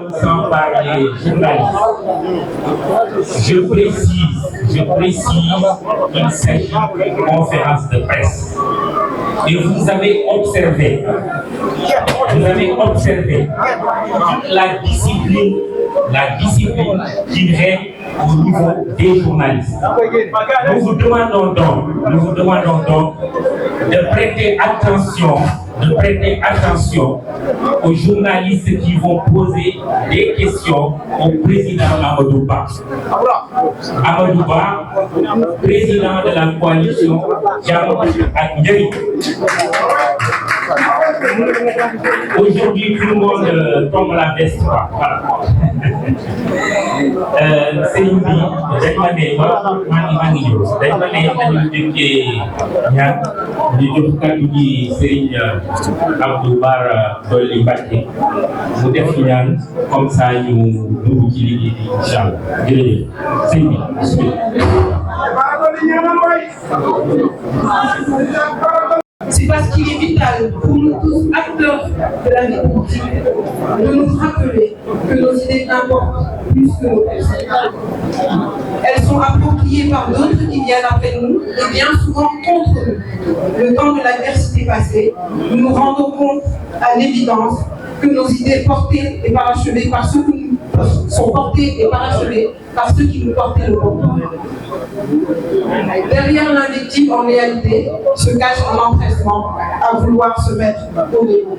commençant par les journalistes. Je précise qu'il s'agit d'une conférence de presse. Et vous avez observé la discipline qui règne au niveau des journalistes. Nous vous demandons donc de prêter attention aux journalistes qui vont poser des questions au président Amadou Ba. Amadou Ba, président de la coalition Jàmm ak Njariñ. Aujourd'hui, tout le monde tombe la veste. Voilà. C'est une vie. Abdou Bara Dolly Mbacké mu def ñaan comme ça ñu dugg ci liggéey bi inchallah jërëjëf sëñ bi C'est parce qu'il est vital pour nous tous acteurs de la vie politique de nous rappeler que nos idées importent plus que nos personnes. Elles sont appropriées par d'autres qui viennent après nous et bien souvent contre nous. Le temps de l'adversité passée, nous nous rendons compte à l'évidence que nos idées portées et parachevées par ceux qui nous sont portées et parachevées par ceux qui nous portaient le combat. Derrière l'invective, en réalité, se cache un empressement à vouloir se mettre au défaut.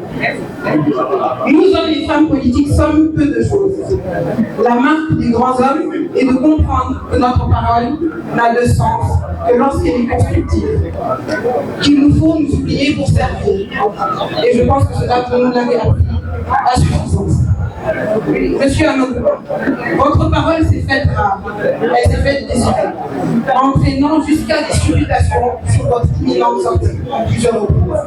Nous hommes et femmes politiques sommes peu de choses. La marque des grands hommes est de comprendre que notre parole n'a de sens que lorsqu'elle est constructive, qu'il nous faut nous oublier pour servir. Et je pense que cela, vous nous l'avez appris à suffisance. Monsieur Amadou, votre parole s'est faite rare, elle s'est faite désirée, entraînant jusqu'à des supputations sur votre imminente sortie en plusieurs reprises.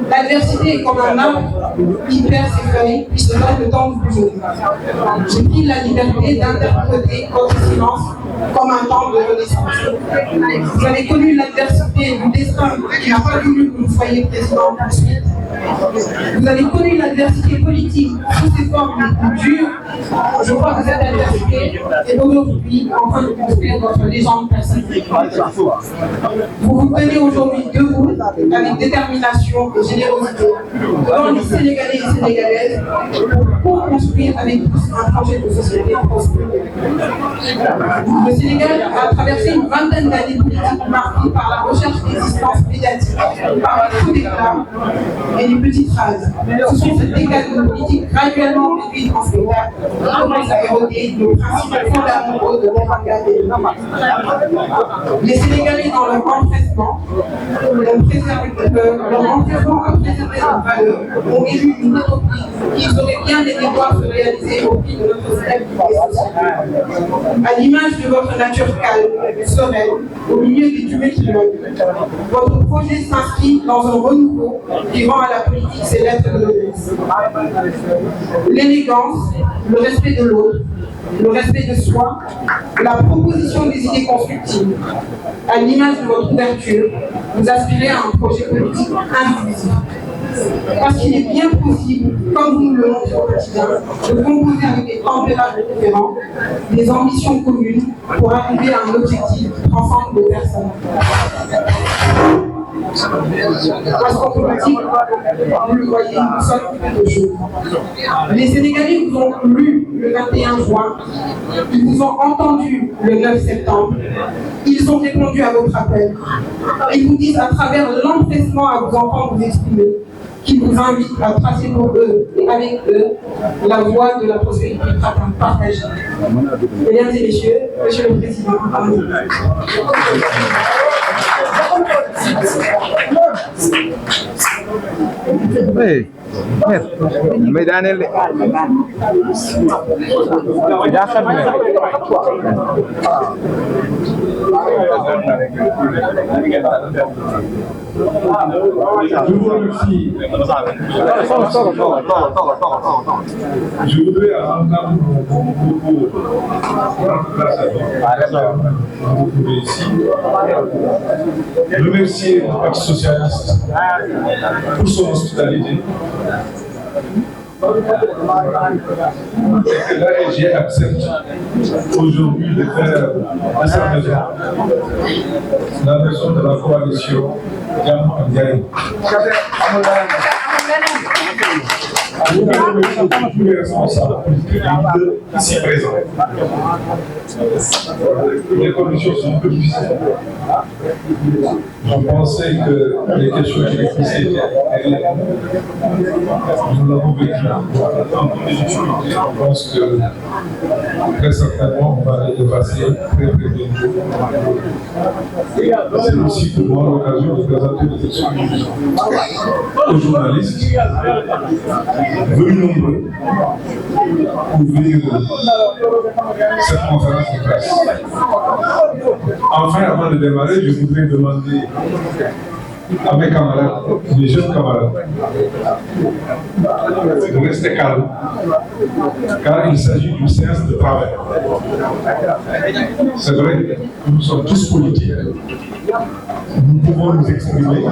L'adversité est comme un arbre qui perd ses feuilles, puis se donne le temps de bouger. J'ai pris la liberté d'interpréter votre silence comme un temps de renaissance. Vous avez connu l'adversité du destin qui n'a pas voulu que vous soyez président ensuite. Vous avez connu l'adversité politique sous ses formes les plus dures. Je crois que cette adversité est aujourd'hui en train de construire votre légende personnelle. Vous vous tenez aujourd'hui debout avec détermination et générosité devant les Sénégalais et Sénégalaises pour construire avec tous un projet de société prospère. Le Sénégal a traversé une vingtaine d'années politiques marquées par la recherche d'existence médiatique, par les coups d'éclat et les petites phrases. Ce sont ces décades de politique graduellement réduites en spectacle qui commencent à éroder nos principes fondamentaux de l'État et de l'État. Les Sénégalais, dans leur empressement à préserver leurs valeurs, ont élu une utopie qu'ils auraient bien aimé voir se réaliser au prix de notre stabilité sociale. À l'image de votre nature calme, sereine, au milieu des tumultes du monde, votre projet s'inscrit dans un renouveau qui rend à la politique ses lettres de noblesse. L'élégance, le respect de l'autre, le respect de soi, la proposition des idées constructives. À l'image de votre ouverture, vous aspirez à un projet politique inclusif. Parce qu'il est bien possible, comme vous nous le montrez au quotidien, de composer avec des températures différents, des ambitions communes pour arriver à un objectif qui transcende les personnes. Parce qu'en politique, vous le voyez, nous sommes peu de choses. Les Sénégalais vous ont lu le 21 juin, ils vous ont entendu le 9 septembre, ils ont répondu à votre appel. Ils vous disent à travers l'empressement à vous entendre vous exprimer, qu'ils vous invitent à tracer pour eux et avec eux la voie de la prospérité partagée. Mesdames et messieurs, Monsieur le Président, Hey, mais Daniel, je vous remercie. Je voudrais entendre vos propos ici. Remercier le Parti socialiste pour son hospitalité. L'AEG accepte aujourd'hui de faire à sa maison la maison de la coalition Jàmm ak Njariñ. Nous remercions tous les responsables politiques ici présents. Les conditions sont un peu difficiles. Je pensais que les questions qui étaient nous l'avons vécu. Je pense que très certainement on va les dépasser très bientôt. C'est aussi pour moi l'occasion de présenter des excuses aux journalistes venus nombreux pour venir cette conférence de presse. Enfin, avant de démarrer, je voudrais demander à mes camarades, les jeunes camarades, de rester calmes, car il s'agit d'une séance de travail. C'est vrai que nous sommes tous politiques, nous pouvons nous exprimer,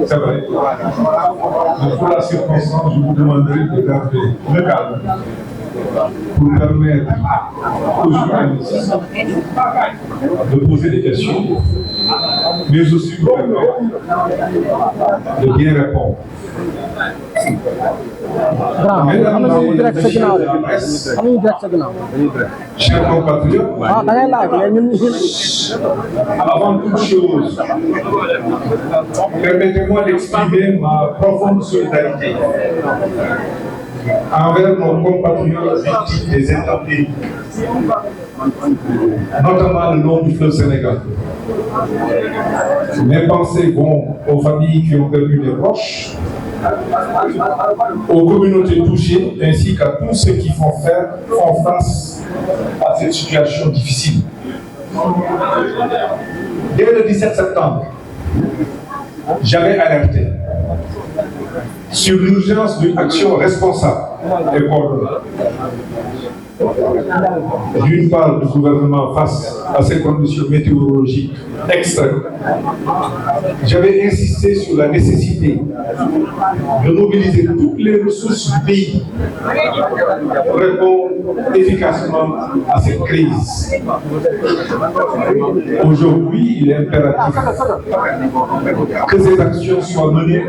c'est vrai. Mais pour la circonstance, je vous demanderai de garder le calme pour permettre aux journalistes de poser des questions, mais aussi pour permettre de bien répondre. Mesdames et messieurs de la presse, chers compatriotes, avant toute chose, permettez-moi d'exprimer ma profonde solidarité envers nos compatriotes victimes des intempéries, notamment le long du fleuve Sénégal. Mes pensées vont aux familles qui ont perdu des proches, aux communautés touchées, ainsi qu'à tous ceux qui font face à cette situation difficile. Dès le 17 septembre, j'avais alerté sur l'urgence d'une action responsable et coordonnée. D'une part, du gouvernement face à ces conditions météorologiques extrêmes. J'avais insisté sur la nécessité de mobiliser toutes les ressources du pays pour répondre efficacement à cette crise. Aujourd'hui, il est impératif que ces actions soient menées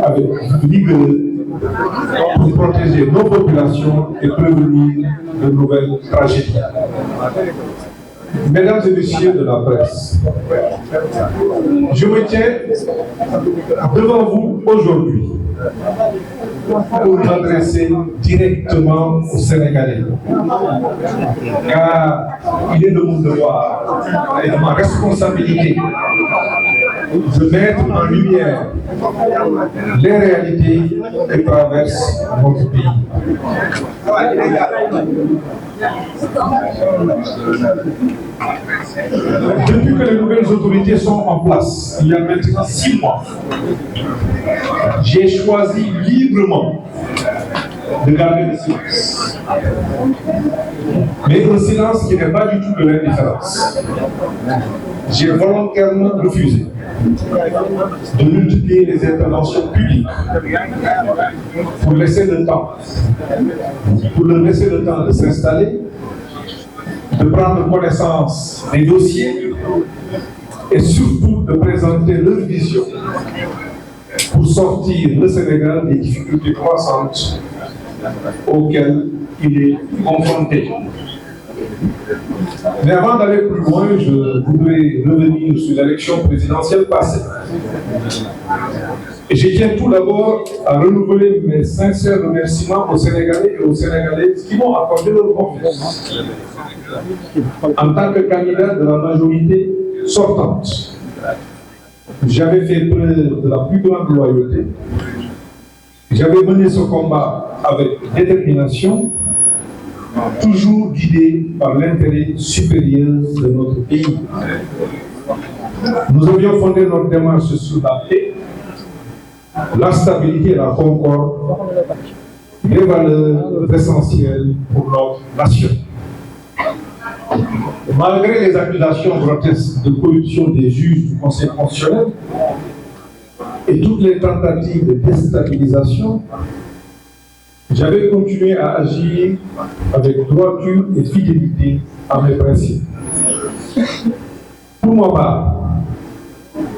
avec vigueur pour protéger nos populations et prévenir de nouvelles tragédies. Mesdames et messieurs de la presse, je me tiens devant vous aujourd'hui pour m'adresser directement aux Sénégalais, car il est de mon devoir et de ma responsabilité de mettre en lumière les réalités qui traversent notre pays. Depuis que les nouvelles autorités sont en place, il y a maintenant 6 mois, j'ai choisi librement de garder le silence. Mais un silence qui n'est pas du tout de l'indifférence. J'ai volontairement refusé de multiplier les interventions publiques pour leur laisser le temps de s'installer, de prendre connaissance des dossiers et surtout de présenter leur vision pour sortir le Sénégal des difficultés croissantes auxquelles il est confronté. Mais avant d'aller plus loin, je voudrais revenir sur l'élection présidentielle passée. Et je tiens tout d'abord à renouveler mes sincères remerciements aux Sénégalais et aux Sénégalaises qui m'ont accordé leur confiance. En tant que candidat de la majorité sortante, j'avais fait preuve de la plus grande loyauté. J'avais mené ce combat avec détermination, toujours guidé par l'intérêt supérieur de notre pays. Nous avions fondé notre démarche sur la paix, la stabilité et la concorde, des valeurs essentielles pour notre nation. Malgré les accusations grotesques de corruption des juges du Conseil constitutionnel et toutes les tentatives de déstabilisation, j'avais continué à agir avec droiture et fidélité à mes principes. Pour ma part,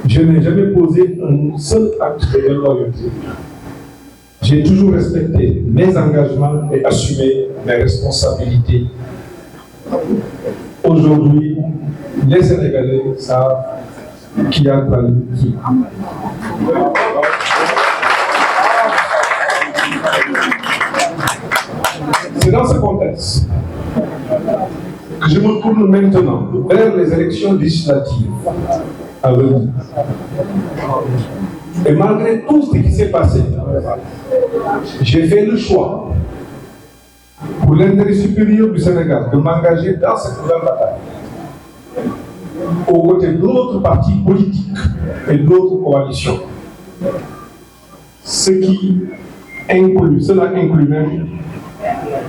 je n'ai jamais posé un seul acte de loyauté. J'ai toujours respecté mes engagements et assumé mes responsabilités. Aujourd'hui, les Sénégalais savent qui a trahi qui. C'est dans ce contexte que je me tourne maintenant vers les élections législatives à venir. Et malgré tout ce qui s'est passé, j'ai fait le choix, pour l'intérêt supérieur du Sénégal, de m'engager dans cette nouvelle bataille, aux côtés d'autres partis politiques et d'autres coalitions. Cela inclut même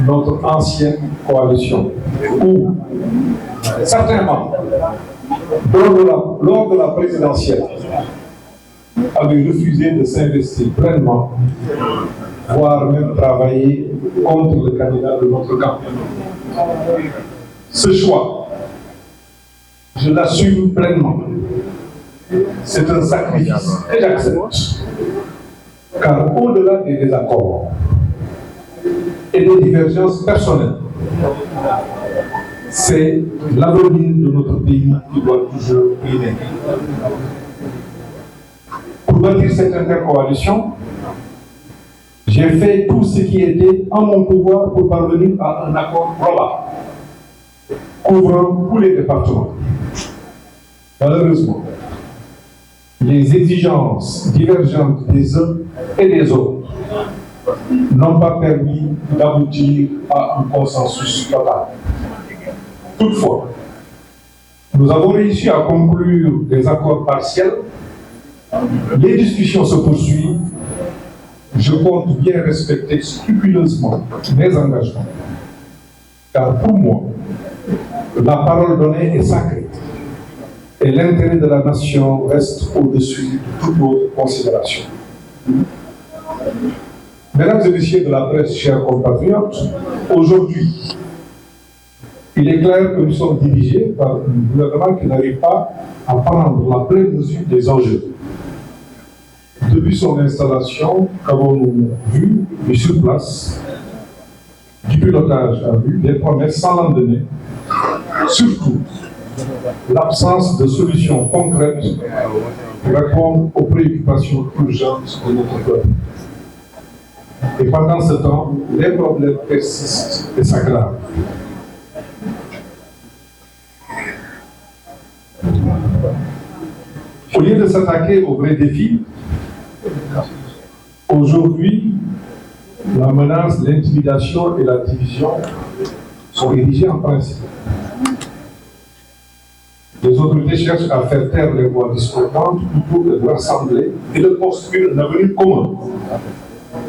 notre ancienne coalition, où certains membres, lors de la présidentielle, avaient refusé de s'investir pleinement, voire même travailler contre le candidat de notre camp. Ce choix, je l'assume pleinement. C'est un sacrifice que j'accepte, car au-delà des désaccords et des divergences personnelles, c'est l'avenir de notre pays qui doit toujours primer. Pour bâtir cette intercoalition, j'ai fait tout ce qui était en mon pouvoir pour parvenir à un accord global, couvrant tous les départements. Malheureusement, les exigences divergentes des uns et des autres n'ont pas permis d'aboutir à un consensus total. Toutefois, nous avons réussi à conclure des accords partiels. Les discussions se poursuivent. Je compte bien respecter scrupuleusement mes engagements. Car pour moi, la parole donnée est sacrée. Et l'intérêt de la nation reste au-dessus de toute autre considération. Mesdames et messieurs de la presse, chers compatriotes, aujourd'hui, il est clair que nous sommes dirigés par un gouvernement qui n'arrive pas à prendre la pleine mesure des enjeux. Depuis son installation, qu'avons-nous vu et sur place, du pilotage à vue, des promesses sans lendemain, surtout l'absence de solutions concrètes pour répondre aux préoccupations urgentes de notre peuple. Et pendant ce temps, les problèmes persistent et s'aggravent. Au lieu de s'attaquer aux vrais défis, aujourd'hui, la menace, l'intimidation et la division sont érigées en principe. Les autorités cherchent à faire taire les voix discordantes plutôt que de rassembler et de construire un avenir commun.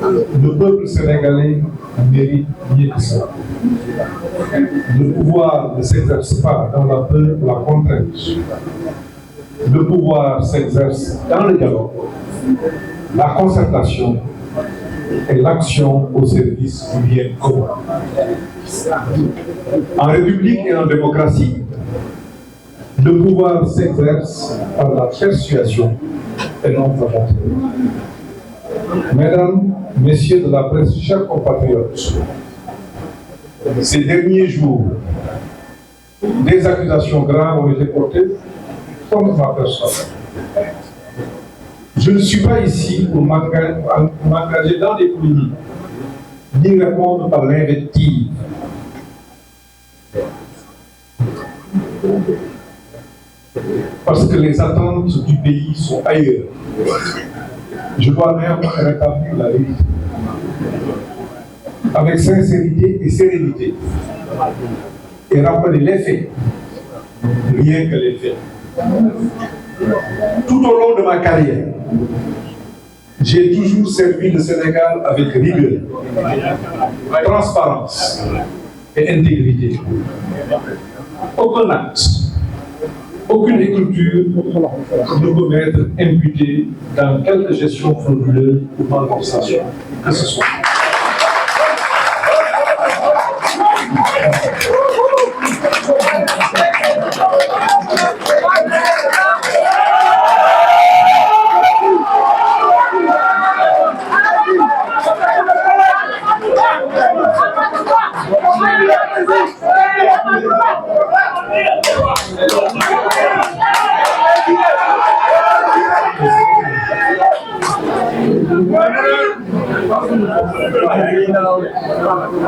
Le peuple sénégalais mérite mieux que ça. Le pouvoir ne s'exerce pas dans la peur ou la contrainte. Le pouvoir s'exerce dans le dialogue, la concertation et l'action au service du bien commun. En République et en démocratie, le pouvoir s'exerce par la persuasion et non par la terreur. Mesdames, Messieurs de la presse, chers compatriotes, ces derniers jours, des accusations graves ont été portées contre ma personne. Je ne suis pas ici pour m'engager dans des polémiques, ni répondre par l'invective. Parce que les attentes du pays sont ailleurs. Je dois même rétablir la vérité. Avec sincérité et sérénité. Et rappeler les faits. Rien que les faits. Tout au long de ma carrière, j'ai toujours servi le Sénégal avec rigueur, transparence et intégrité. Aucun acte, aucune écriture ne peut m'être imputée dans quelque gestion frauduleuse ou malversation que ce soit.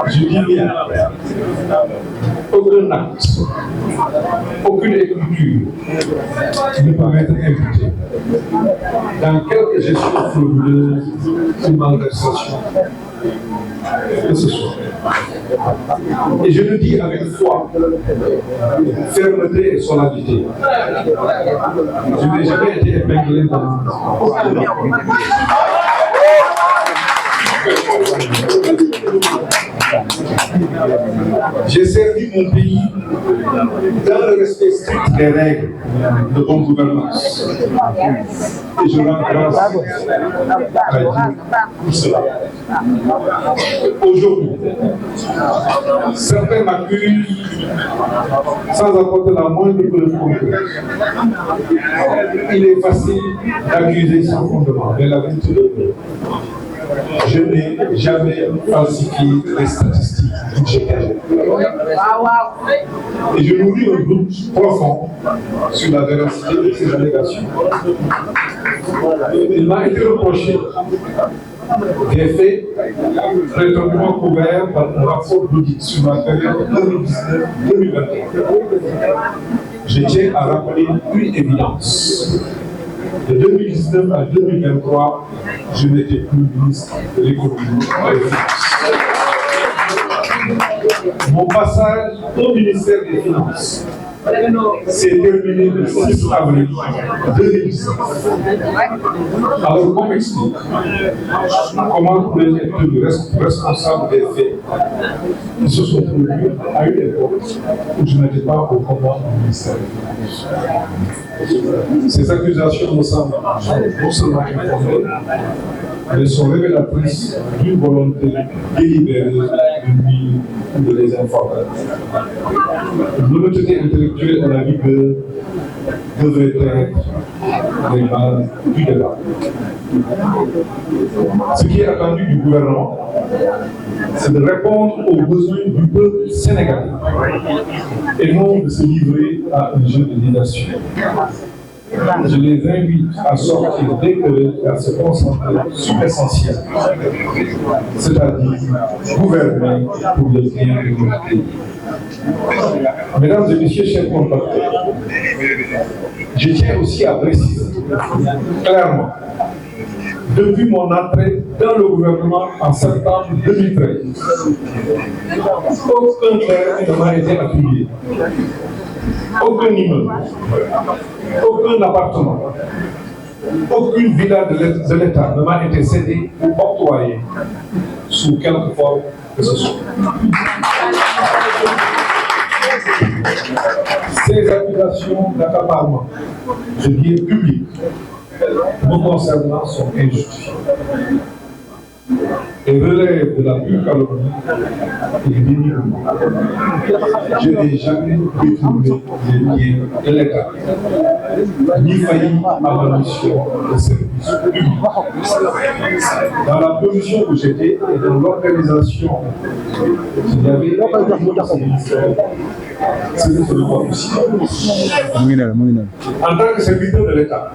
Je dis bien, aucun acte, aucune écriture ne peut être imputée dans quelque gestion frauduleuse ou malversation que ce soit. Et je le dis avec foi, fermeté et solennité. Je n'ai jamais été épinglé dans j'ai servi mon pays dans le respect strict des règles de bonne gouvernance. Et je rends grâce à Dieu pour cela. Aujourd'hui, certains m'accusent sans apporter la moindre preuve concrète. Il est facile d'accuser sans fondement, mais la vérité de Dieu. Je n'ai jamais falsifié les statistiques budgétaires. Et je nourris un doute profond sur la véracité de ces allégations. Il m'a été reproché des faits prétendument couverts par un rapport d'audit sur la période 2019-2023. Je tiens à rappeler une évidence. De 2019 à 2023, je n'étais plus ministre de l'économie et des finances. Mon passage au ministère des Finances s'est terminé le 6 avril 2019. Alors, qu'on m'explique comment pouvez être tenu responsable des faits qui se sont produits à une époque où je n'étais pas au commandement du ministère des Finances. Ces accusations me semblent non seulement informées, mais sont révélatrices d'une volonté délibérée de nuire ou de les informer. L'honnêteté intellectuelle à la rigueur devrait être les bases du débat. Ce qui est attendu du gouvernement, c'est de répondre aux besoins du peuple sénégalais et non de se livrer à un jeu de dynastie. Je les invite à sortir dès que à se concentrer sur l'essentiel, c'est-à-dire gouverner pour le bien de notre pays. Mesdames et messieurs, chers compatriotes, je tiens aussi à préciser clairement, depuis mon entrée dans le gouvernement en septembre 2013, aucun terrain ne m'a été attribué. Aucun immeuble, aucun appartement, aucune villa de l'État ne m'a été cédée ou octroyée sous quelque forme que ce soit. Ces accusations d'accaparement, je dis public, me concernant sont injustifiées et relèvent de la pure calomnie et du dénigrement. Je n'ai jamais détourné les biens de l'État, ni failli à ma mission de service public. Dans la position où j'étais et dans l'organisation qu'il y avait ce n'est pas possible. En tant que serviteur de l'État,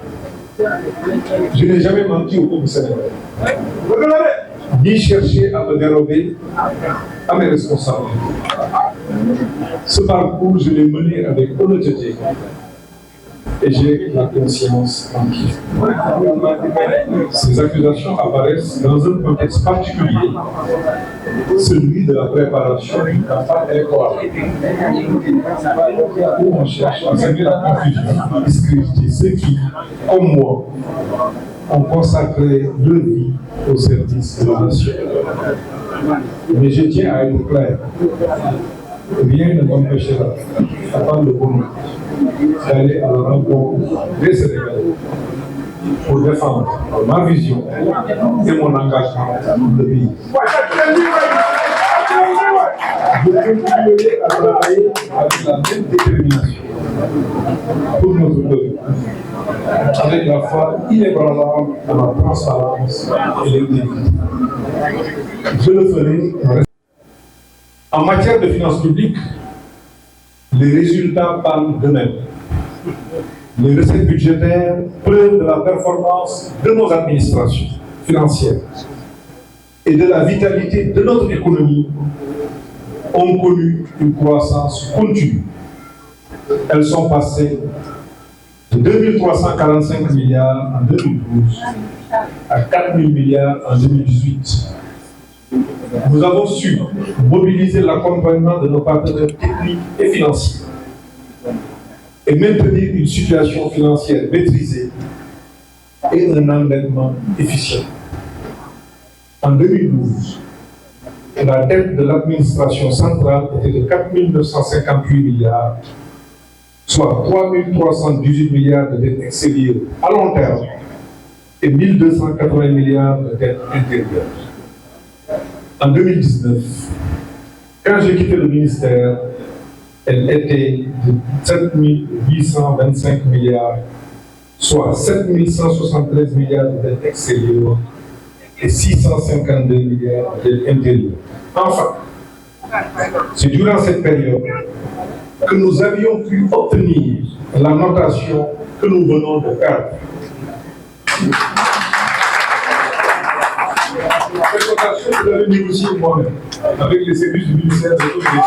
je n'ai jamais menti au commissaire, ni cherché à me dérober à mes responsabilités. Ce parcours, je l'ai mené avec honnêteté et j'ai la conscience tranquille. Ces accusations apparaissent dans un contexte particulier, celui de la préparation d'une campagne électorale, où on cherche à semer la confusion, à discréditer ceux qui, comme moi, ont consacré leur vie au service de la nation. Mais je tiens à être clair. Rien ne m'empêchera, à part le bonheur, d'aller à la rencontre des Sénégalais pour défendre ma vision et mon engagement pour le pays. Je continuerai à travailler avec la même détermination pour notre peuple, avec la foi inébranlable dans la transparence et l'intégrité. Je le ferai. En matière de finances publiques, les résultats parlent d'eux-mêmes. Les recettes budgétaires preuve de la performance de nos administrations. financière et de la vitalité de notre économie ont connu une croissance continue. Elles sont passées de 2345 milliards en 2012 à 4000 milliards en 2018. Nous avons su mobiliser l'accompagnement de nos partenaires techniques et financiers et maintenir une situation financière maîtrisée et un endettement efficient. En 2012, la dette de l'administration centrale était de 4 958 milliards, soit 3 318 milliards de dettes extérieures à long terme et 1 280 milliards de dettes intérieures. En 2019, quand j'ai quitté le ministère, elle était de 7 825 milliards, soit 7 173 milliards de dettes extérieures et 652 milliards de dettes intérieures. Enfin, c'est durant cette période que nous avions pu obtenir la notation que nous venons de perdre. Cette notation, je l'avais négociée moi-même avec les services du ministère de l'Éducation.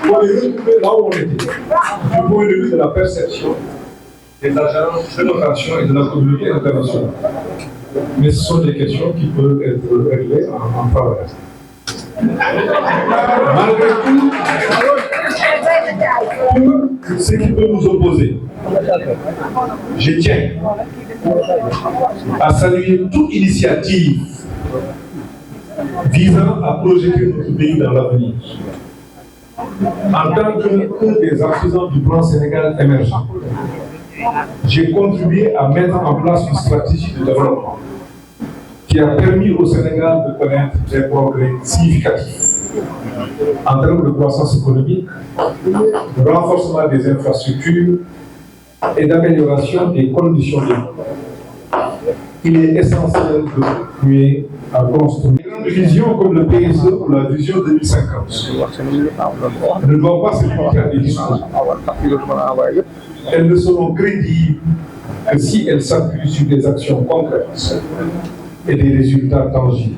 Pour les retrouver là où on était, du point de vue de la perception des agences de notation et de la communauté internationale. Mais ce sont des questions qui peuvent être réglées en parallèle. Malgré tout, pour ce qui peut nous opposer, je tiens à saluer toute initiative visant à projeter notre pays dans l'avenir. En tant qu'un des artisans du plan Sénégal émergent, j'ai contribué à mettre en place une stratégie de développement qui a permis au Sénégal de connaître des progrès significatifs en termes de croissance économique, de renforcement des infrastructures et d'amélioration des conditions de vie. Il est essentiel de continuer à construire. Les grandes visions comme le PSE ou la vision 2050 ne doivent pas se limiter à des discours. Elles ne seront crédibles que si elles s'appuient sur des actions concrètes et des résultats tangibles.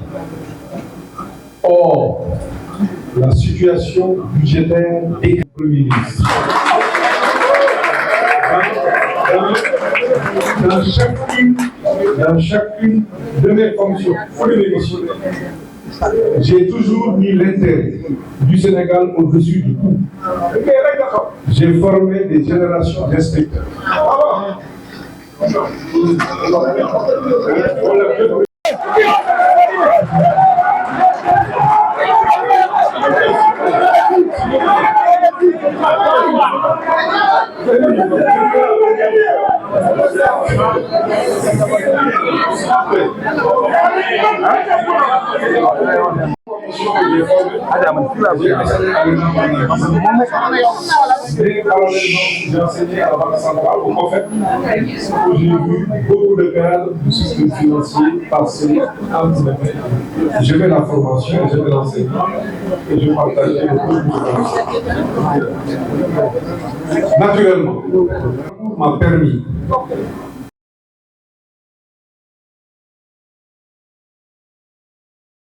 Or, la situation budgétaire des premiers ministres dans chacune de mes fonctions, j'ai toujours mis l'intérêt du Sénégal au-dessus du tout. J'ai formé des générations d'inspecteurs. J'ai enseigné à la Banque centrale au Cofep, où j'ai vu beaucoup de cadres du système financier passer entre les mains. Je fais la formation, je fais l'enseignement et je partage les cours. Naturellement, m'a permis